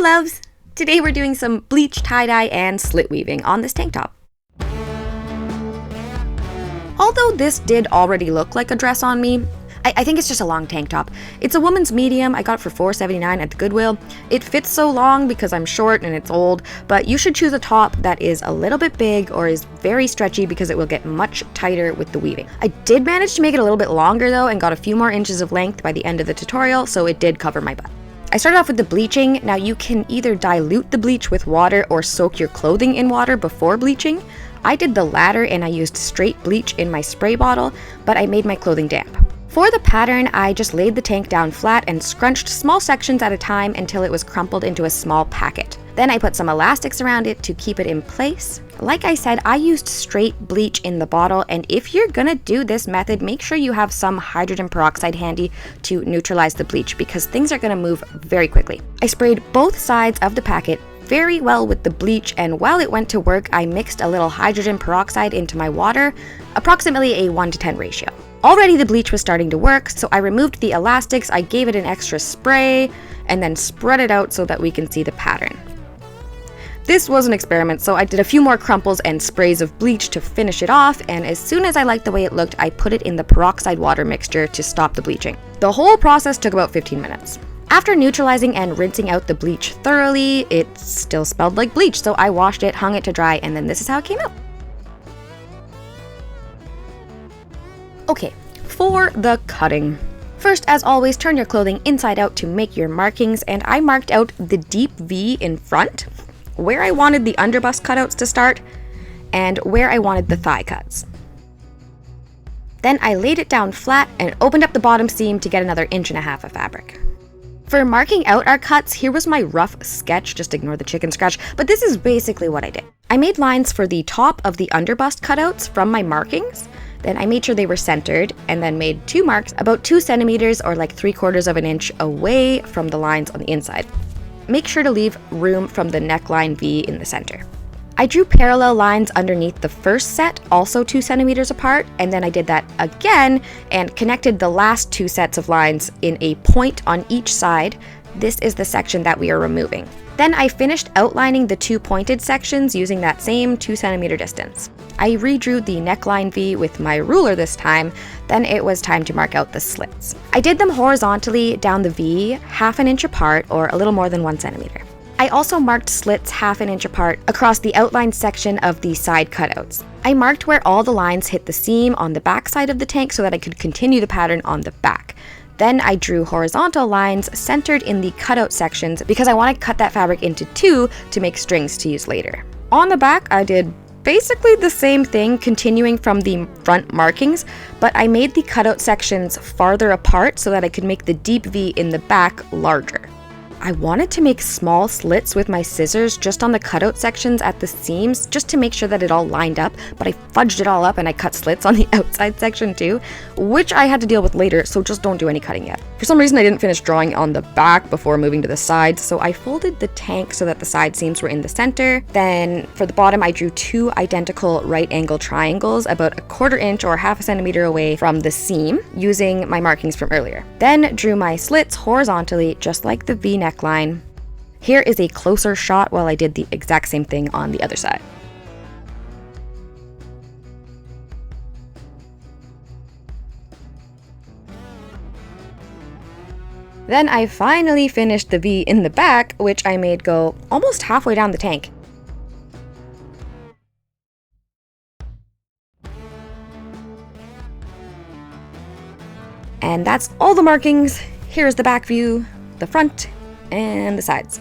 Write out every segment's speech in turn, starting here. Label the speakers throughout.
Speaker 1: Hello loves! Today we're doing some bleach tie-dye and slit weaving on this tank top. Although this did already look like a dress on me, I think it's just a long tank top. It's a woman's medium. I got it for $4.79 at the Goodwill. It fits so long because I'm short and it's old, but you should choose a top that is a little bit big or is very stretchy because it will get much tighter with the weaving. I did manage to make it a little bit longer though and got a few more inches of length by the end of the tutorial, so it did cover my butt. I started off with the bleaching. Now you can either dilute the bleach with water or soak your clothing in water before bleaching. I did the latter and I used straight bleach in my spray bottle, but I made my clothing damp. For the pattern, I just laid the tank down flat and scrunched small sections at a time until it was crumpled into a small packet. Then I put some elastics around it to keep it in place. Like I said, I used straight bleach in the bottle, and if you're gonna do this method, make sure you have some hydrogen peroxide handy to neutralize the bleach because things are gonna move very quickly. I sprayed both sides of the packet very well with the bleach, and while it went to work, I mixed a little hydrogen peroxide into my water, approximately a 1:10 ratio. Already the bleach was starting to work, so I removed the elastics, I gave it an extra spray, and then spread it out so that we can see the pattern. This was an experiment, so I did a few more crumples and sprays of bleach to finish it off, and as soon as I liked the way it looked, I put it in the peroxide water mixture to stop the bleaching. The whole process took about 15 minutes. After neutralizing and rinsing out the bleach thoroughly, it still smelled like bleach, so I washed it, hung it to dry, and then this is how it came out. Okay, for the cutting. First, as always, turn your clothing inside out to make your markings, and I marked out the deep V in front, where I wanted the underbust cutouts to start, and where I wanted the thigh cuts. Then I laid it down flat and opened up the bottom seam to get another 1.5 inches of fabric. For marking out our cuts, here was my rough sketch, just ignore the chicken scratch, but this is basically what I did. I made lines for the top of the underbust cutouts from my markings. Then I made sure they were centered and then made 2 marks about 2 centimeters or like 3/4 of an inch away from the lines on the inside. Make sure to leave room from the neckline V in the center. I drew parallel lines underneath the first set, also 2 centimeters apart, and then I did that again and connected the last 2 sets of lines in a point on each side. This is the section that we are removing. Then I finished outlining the 2 pointed sections using that same 2 centimeter distance. I redrew the neckline V with my ruler this time, then it was time to mark out the slits. I did them horizontally down the V, 1/2 inch apart or a little more than 1 centimeter. I also marked slits 1/2 inch apart across the outline section of the side cutouts. I marked where all the lines hit the seam on the back side of the tank so that I could continue the pattern on the back. Then I drew horizontal lines centered in the cutout sections because I want to cut that fabric into 2 to make strings to use later. On the back, I did basically the same thing, continuing from the front markings, but I made the cutout sections farther apart so that I could make the deep V in the back larger. I wanted to make small slits with my scissors just on the cutout sections at the seams just to make sure that it all lined up, but I fudged it all up and I cut slits on the outside section too, which I had to deal with later, so just don't do any cutting yet. For some reason I didn't finish drawing on the back before moving to the sides, so I folded the tank so that the side seams were in the center. Then for the bottom I drew 2 identical right angle triangles about 1/4 inch or 1/2 centimeter away from the seam using my markings from earlier. Then drew my slits horizontally just like the V neckline. Here is a closer shot while I did the exact same thing on the other side. Then I finally finished the V in the back, which I made go almost halfway down the tank. And that's all the markings. Here's the back view, the front, and the sides.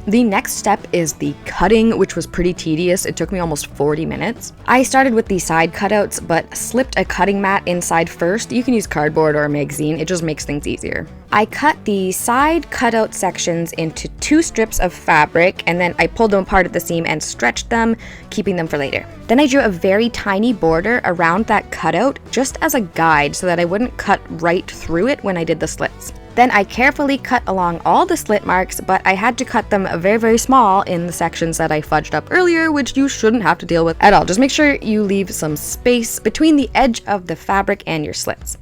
Speaker 1: The next step is the cutting, which was pretty tedious. It took me almost 40 minutes. I started with the side cutouts, but slipped a cutting mat inside first. You can use cardboard or a magazine, it just makes things easier. I cut the side cutout sections into 2 strips of fabric, and then I pulled them apart at the seam and stretched them, keeping them for later. Then I drew a very tiny border around that cutout just as a guide so that I wouldn't cut right through it when I did the slits. Then I carefully cut along all the slit marks, but I had to cut them very, very small in the sections that I fudged up earlier, which you shouldn't have to deal with at all. Just make sure you leave some space between the edge of the fabric and your slits.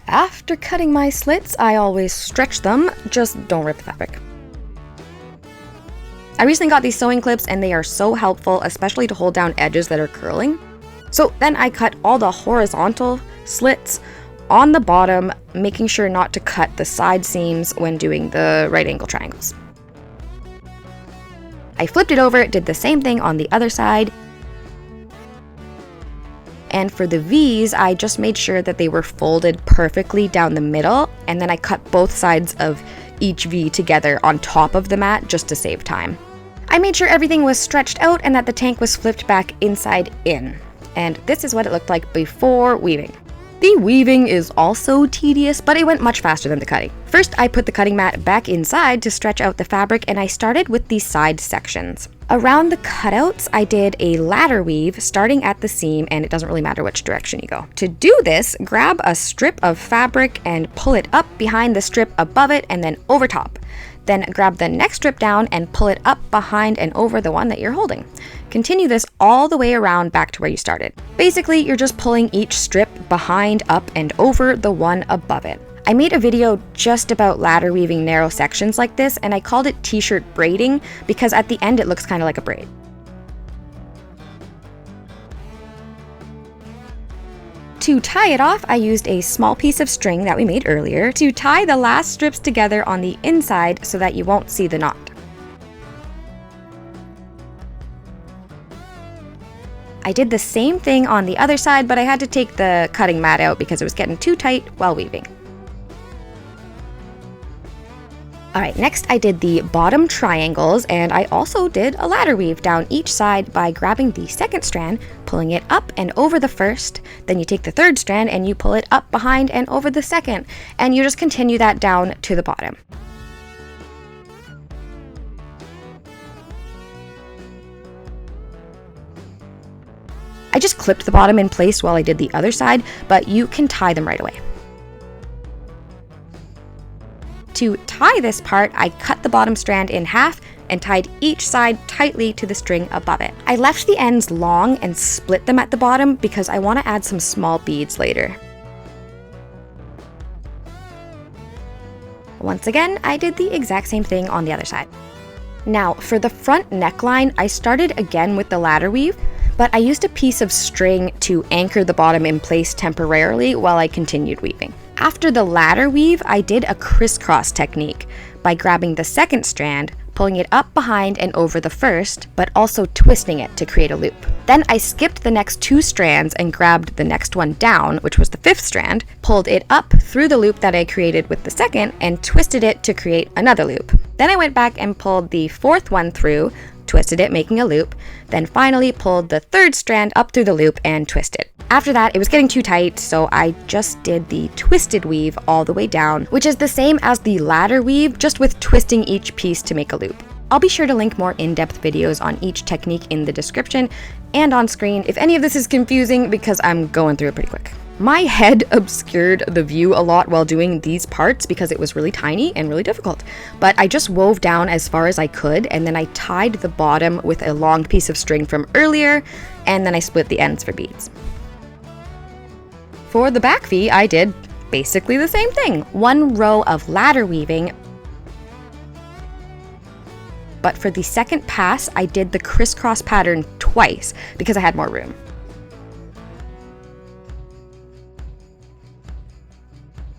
Speaker 1: After cutting my slits, I always stretch them, just don't rip the fabric. I recently got these sewing clips and they are so helpful, especially to hold down edges that are curling. So then I cut all the horizontal slits on the bottom, making sure not to cut the side seams when doing the right angle triangles. I flipped it over, did the same thing on the other side. And for the V's, I just made sure that they were folded perfectly down the middle, and then I cut both sides of each V together on top of the mat just to save time. I made sure everything was stretched out and that the tank was flipped back inside in. And this is what it looked like before weaving. The weaving is also tedious, but it went much faster than the cutting. First, I put the cutting mat back inside to stretch out the fabric, and I started with the side sections. Around the cutouts, I did a ladder weave starting at the seam, and it doesn't really matter which direction you go. To do this, grab a strip of fabric and pull it up behind the strip above it and then over top. Then grab the next strip down and pull it up behind and over the one that you're holding. Continue this all the way around back to where you started. Basically, you're just pulling each strip behind, up, and over the one above it. I made a video just about ladder weaving narrow sections like this, and I called it t-shirt braiding because at the end it looks kind of like a braid. To tie it off, I used a small piece of string that we made earlier to tie the last strips together on the inside so that you won't see the knot. I did the same thing on the other side, but I had to take the cutting mat out because it was getting too tight while weaving. Alright, next I did the bottom triangles, and I also did a ladder weave down each side by grabbing the second strand, pulling it up and over the first, then you take the third strand and you pull it up behind and over the second, and you just continue that down to the bottom. I just clipped the bottom in place while I did the other side, but you can tie them right away. To tie this part, I cut the bottom strand in half and tied each side tightly to the string above it. I left the ends long and split them at the bottom because I want to add some small beads later. Once again, I did the exact same thing on the other side. Now, for the front neckline, I started again with the ladder weave, but I used a piece of string to anchor the bottom in place temporarily while I continued weaving. After the ladder weave, I did a crisscross technique by grabbing the second strand, pulling it up behind and over the first, but also twisting it to create a loop. Then I skipped the next two strands and grabbed the next one down, which was the fifth strand, pulled it up through the loop that I created with the second, and twisted it to create another loop. Then I went back and pulled the fourth one through, twisted it, making a loop, then finally pulled the third strand up through the loop and twisted. After that, it was getting too tight, so I just did the twisted weave all the way down, which is the same as the ladder weave, just with twisting each piece to make a loop. I'll be sure to link more in-depth videos on each technique in the description and on screen if any of this is confusing, because I'm going through it pretty quick. My head obscured the view a lot while doing these parts because it was really tiny and really difficult, but I just wove down as far as I could, and then I tied the bottom with a long piece of string from earlier, and then I split the ends for beads. For the back V, I did basically the same thing. One row of ladder weaving, but for the second pass, I did the crisscross pattern twice because I had more room.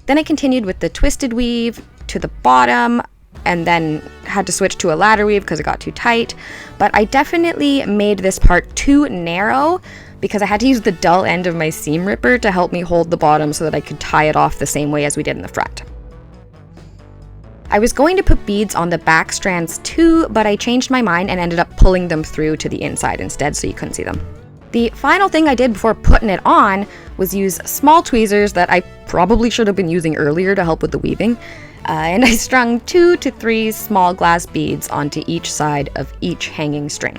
Speaker 1: Then I continued with the twisted weave to the bottom, and then had to switch to a ladder weave because it got too tight. But I definitely made this part too narrow because I had to use the dull end of my seam ripper to help me hold the bottom so that I could tie it off the same way as we did in the front. I was going to put beads on the back strands too, but I changed my mind and ended up pulling them through to the inside instead so you couldn't see them. The final thing I did before putting it on was use small tweezers that I probably should have been using earlier to help with the weaving, and I strung 2 to 3 small glass beads onto each side of each hanging string.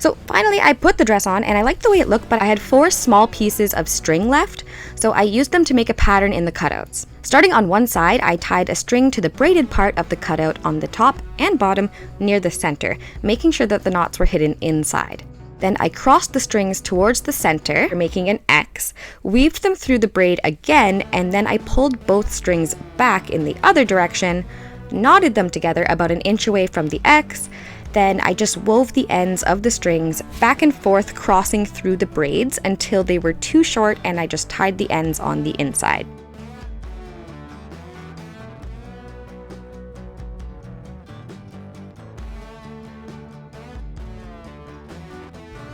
Speaker 1: So finally I put the dress on and I liked the way it looked, but I had 4 small pieces of string left, so I used them to make a pattern in the cutouts. Starting on one side, I tied a string to the braided part of the cutout on the top and bottom near the center, making sure that the knots were hidden inside. Then I crossed the strings towards the center, making an X, weaved them through the braid again, and then I pulled both strings back in the other direction, knotted them together about an inch away from the X. Then I just wove the ends of the strings back and forth, crossing through the braids until they were too short, and I just tied the ends on the inside.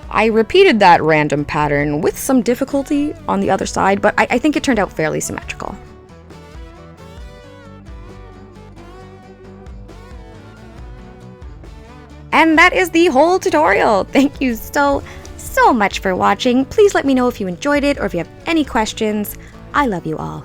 Speaker 1: I repeated that random pattern with some difficulty on the other side, but I think it turned out fairly symmetrical. And that is the whole tutorial. Thank you so much for watching. Please let me know if you enjoyed it or if you have any questions. I love you all.